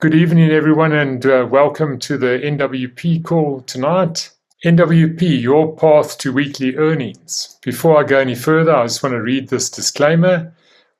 Good evening, everyone, and welcome to the NWP call tonight. NWP, your path to weekly earnings. Before I go any further, I just want to read this disclaimer.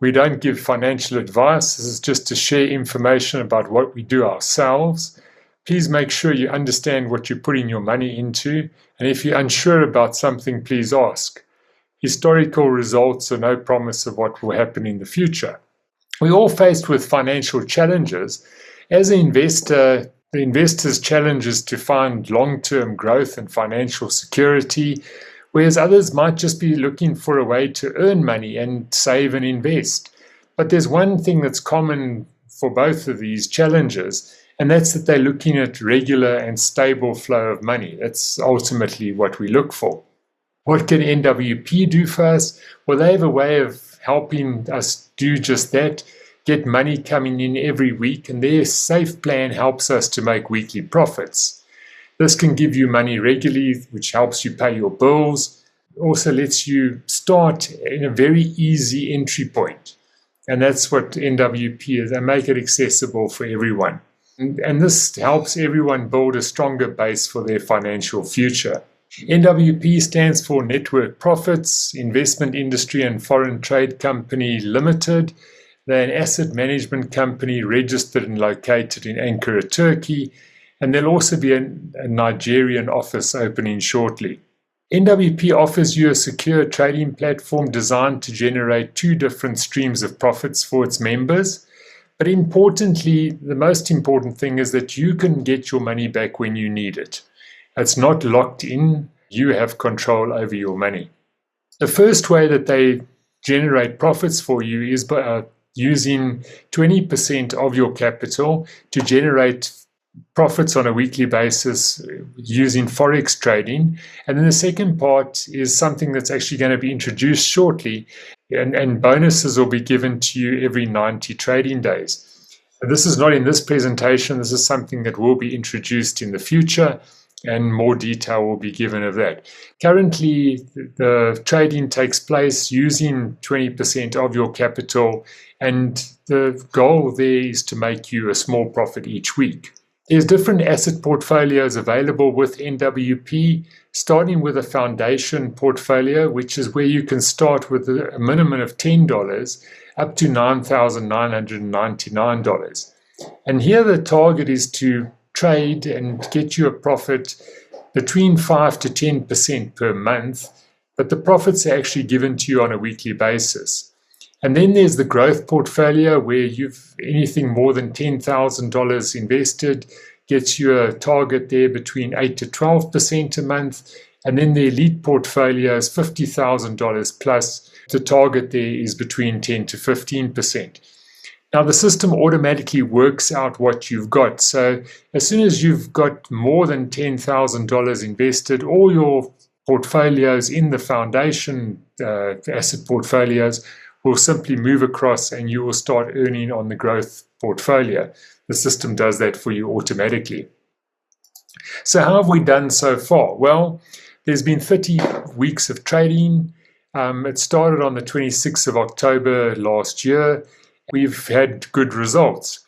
We don't give financial advice. This is just to share information about what we do ourselves. Please make sure you understand what you're putting your money into, and if you're unsure about something, please ask. Historical results are no promise of what will happen in the future. We're all faced with financial challenges. As an investor, the investor's challenge is to find long-term growth and financial security, whereas others might just be looking for a way to earn money and save and invest. But there's one thing that's common for both of these challenges, and that's that they're looking at regular and stable flow of money. That's ultimately what we look for. What can NWP do for us? Well, they have a way of helping us do just that. Get money coming in every week, and their safe plan helps us to make weekly profits. This can give you money regularly, which helps you pay your bills. It also lets you start in a very easy entry point. And that's what NWP is. They make it accessible for everyone. And this helps everyone build a stronger base for their financial future. NWP stands for Network Profits, Investment Industry and Foreign Trade Company Limited. They're an asset management company registered and located in Ankara, Turkey, and there'll also be a Nigerian office opening shortly. NWP offers you a secure trading platform designed to generate two different streams of profits for its members. But importantly, the most important thing is that you can get your money back when you need it. It's not locked in. You have control over your money. The first way that they generate profits for you is by using 20% of your capital to generate profits on a weekly basis using forex trading. And then the second part is something that's actually going to be introduced shortly, and bonuses will be given to you every 90 trading days. This is not in this presentation. This is something that will be introduced in the future, and more detail will be given of that. Currently, the trading takes place using 20% of your capital, and the goal there is to make you a small profit each week. There's different asset portfolios available with NWP, starting with a foundation portfolio, which is where you can start with a minimum of $10 up to $9,999. And here the target is to trade and get you a profit between 5 to 10% per month, but the profits are actually given to you on a weekly basis. And then there's the growth portfolio, where you've anything more than $10,000 invested gets you a target there between 8 to 12% a month. And then the elite portfolio is $50,000 plus. The target there is between 10 to 15%. Now, the system automatically works out what you've got. So as soon as you've got more than $10,000 invested, all your portfolios in the foundation asset portfolios will simply move across, and you will start earning on the growth portfolio. The system does that for you automatically. So how have we done so far? Well, there's been 30 weeks of trading. It started on the 26th of October last year. We've had good results,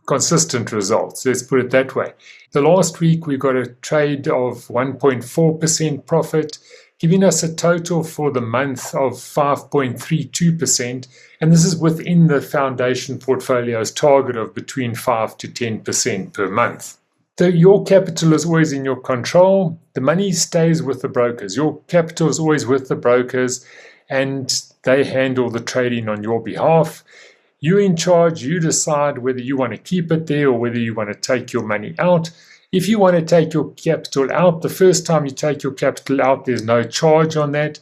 consistent results, let's put it that way. The last week we got a trade of 1.4% profit, giving us a total for the month of 5.32%, and this is within the foundation portfolio's target of between 5 to 10% per month. So your capital is always in your control. The money stays with the brokers. Your capital is always with the brokers, and they handle the trading on your behalf. You're in charge. You decide whether you want to keep it there or whether you want to take your money out. If you want to take your capital out, the first time you take your capital out, there's no charge on that.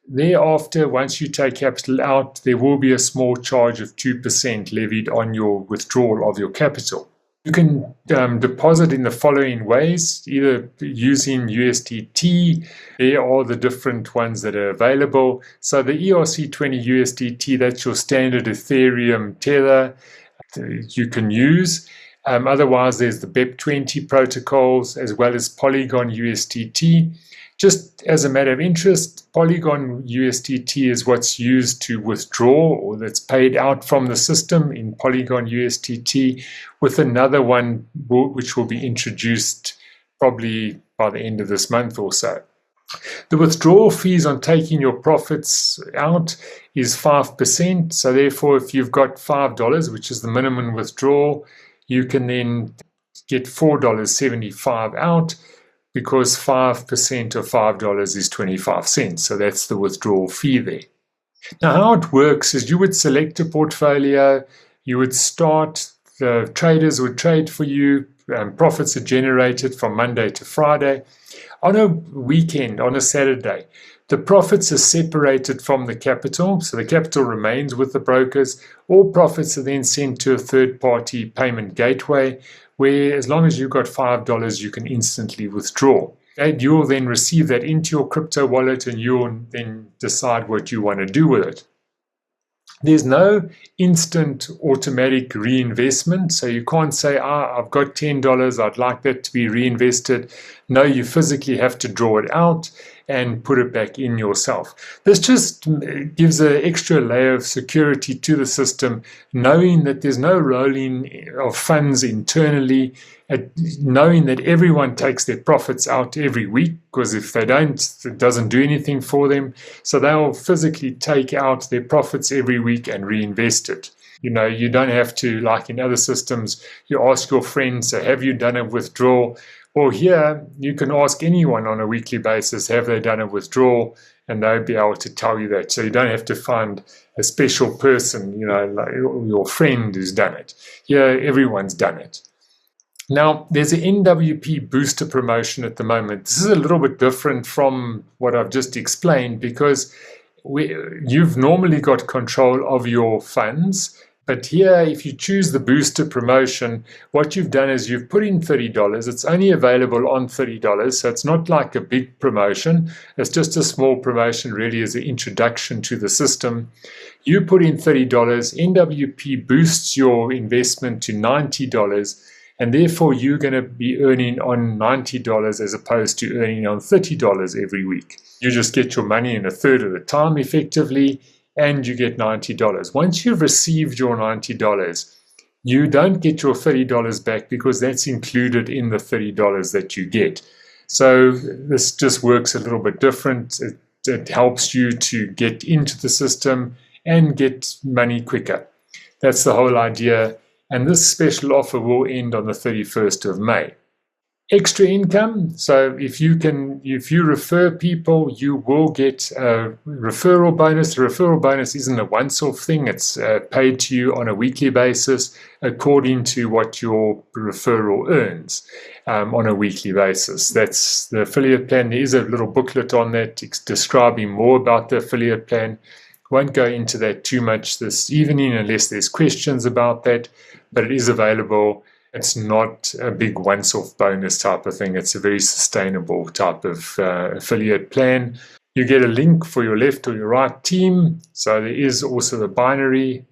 Thereafter, once you take capital out, there will be a small charge of 2% levied on your withdrawal of your capital. You can deposit in the following ways, either using USDT. There are the different ones that are available. So the ERC20 USDT, that's your standard Ethereum tether you can use. Otherwise, there's the BEP20 protocols as well as Polygon USDT. Just as a matter of interest, Polygon USDT is what's used to withdraw or that's paid out from the system in Polygon USDT, with another one which will be introduced probably by the end of this month or so. The withdrawal fees on taking your profits out is 5%. So therefore, if you've got $5, which is the minimum withdrawal, you can then get $4.75 out, because 5% of $5 is 25 cents. So that's the withdrawal fee there. Now, how it works is you would select a portfolio, you would start, the traders would trade for you, profits are generated from Monday to Friday. On a weekend, on a Saturday, the profits are separated from the capital, so the capital remains with the brokers. All profits are then sent to a third-party payment gateway, where as long as you've got $5, you can instantly withdraw. And you'll then receive that into your crypto wallet, and you'll then decide what you want to do with it. There's no instant automatic reinvestment, so you can't say, I've got $10, I'd like that to be reinvested. No, you physically have to draw it out and put it back in yourself. This just gives an extra layer of security to the system, knowing that there's no rolling of funds internally, knowing that everyone takes their profits out every week, because if they don't, it doesn't do anything for them. So they'll physically take out their profits every week and reinvest it. You know, you don't have to, like in other systems, you ask your friends, so have you done a withdrawal? Well, here you can ask anyone on a weekly basis, have they done a withdrawal? And they'll be able to tell you that. So you don't have to find a special person, you know, like your friend who's done it. Here, everyone's done it. Now, there's an NWP booster promotion at the moment. This is a little bit different from what I've just explained, because you've normally got control of your funds. But here, if you choose the booster promotion, what you've done is you've put in $30. It's only available on $30, so it's not like a big promotion. It's just a small promotion, really, as an introduction to the system. You put in $30, NWP boosts your investment to $90, and therefore you're going to be earning on $90 as opposed to earning on $30 every week. You just get your money in a third of the time, effectively, and you get $90. Once you've received your $90, you don't get your $30 back, because that's included in the $30 that you get. So this just works a little bit different. It helps you to get into the system and get money quicker. That's the whole idea. And this special offer will end on the 31st of May. Extra income. So if you refer people, you will get a referral bonus. The referral bonus isn't a once-off thing. It's paid to you on a weekly basis according to what your referral earns on a weekly basis. That's the affiliate plan. There is a little booklet on that describing more about the affiliate plan. Won't go into that too much this evening unless there's questions about that, but it is available. It's not a big once-off bonus type of thing. It's a very sustainable type of affiliate plan. You get a link for your left or your right team. So there is also the binary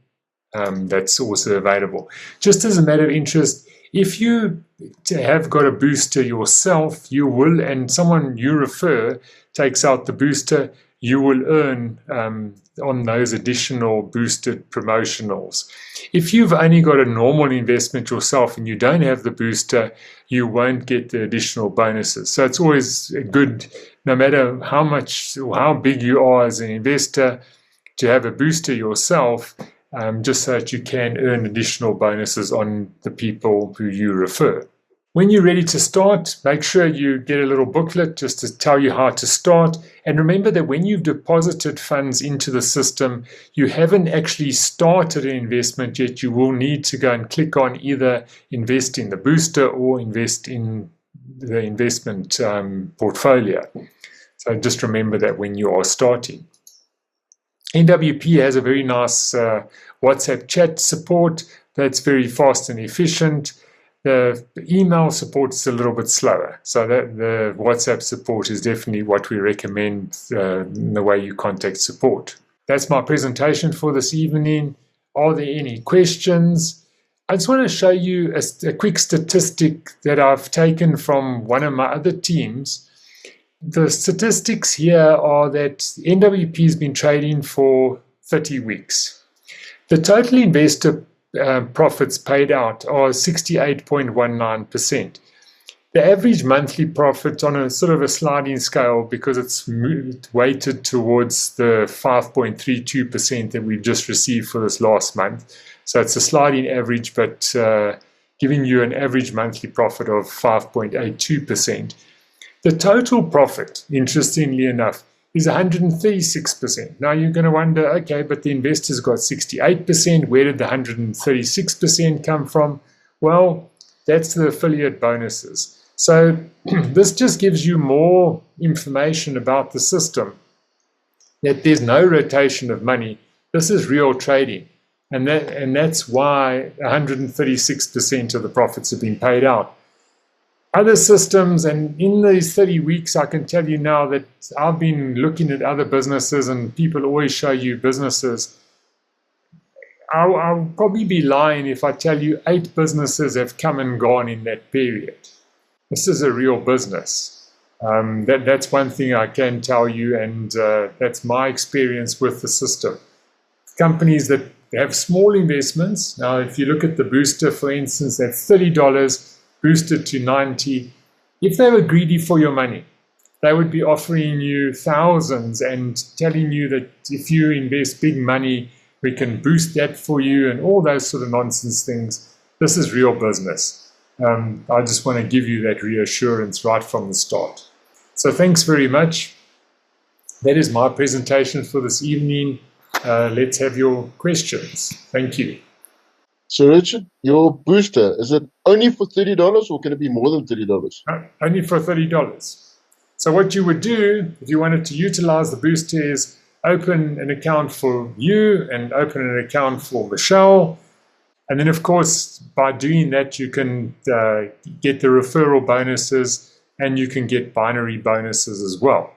that's also available. Just as a matter of interest, if you have got a booster yourself, you will, and someone you refer takes out the booster, you will earn on those additional boosted promotionals. If you've only got a normal investment yourself and you don't have the booster, you won't get the additional bonuses. So it's always good, no matter how much or how big you are as an investor, to have a booster yourself, just so that you can earn additional bonuses on the people who you refer. When you're ready to start, make sure you get a little booklet just to tell you how to start. And remember that when you've deposited funds into the system, you haven't actually started an investment yet. You will need to go and click on either invest in the booster or invest in the investment portfolio. So just remember that when you are starting. NWP has a very nice WhatsApp chat support that's very fast and efficient. The email support is a little bit slower, so that the WhatsApp support is definitely what we recommend in the way you contact support. That's my presentation for this evening. Are there any questions? I just want to show you a quick statistic that I've taken from one of my other teams. The statistics here are that NWP has been trading for 30 weeks. The total investor profits paid out are 68.19%. The average monthly profit on a sort of a sliding scale, because it's weighted towards the 5.32% that we've just received for this last month. So it's a sliding average, but giving you an average monthly profit of 5.82%. The total profit, interestingly enough, is 136%. Now you're going to wonder, okay, but the investors got 68%. Where did the 136% come from? Well, that's the affiliate bonuses. So this just gives you more information about the system, that there's no rotation of money. This is real trading. And that's why 136% of the profits have been paid out. Other systems, and in these 30 weeks, I can tell you now that I've been looking at other businesses, and people always show you businesses. I'll probably be lying if I tell you 8 businesses have come and gone in that period. This is a real business. That's one thing I can tell you, and that's my experience with the system. Companies that have small investments, now if you look at the booster, for instance, that's $30, boosted to 90. If they were greedy for your money, they would be offering you thousands and telling you that if you invest big money, we can boost that for you and all those sort of nonsense things. This is real business. I just want to give you that reassurance right from the start. So thanks very much. That is my presentation for this evening. Let's have your questions. Thank you. So Richard, your booster, is it only for $30 or can it be more than $30? Only for $30. So what you would do if you wanted to utilize the booster is open an account for you and open an account for Michelle. And then, of course, by doing that, you can get the referral bonuses and you can get binary bonuses as well.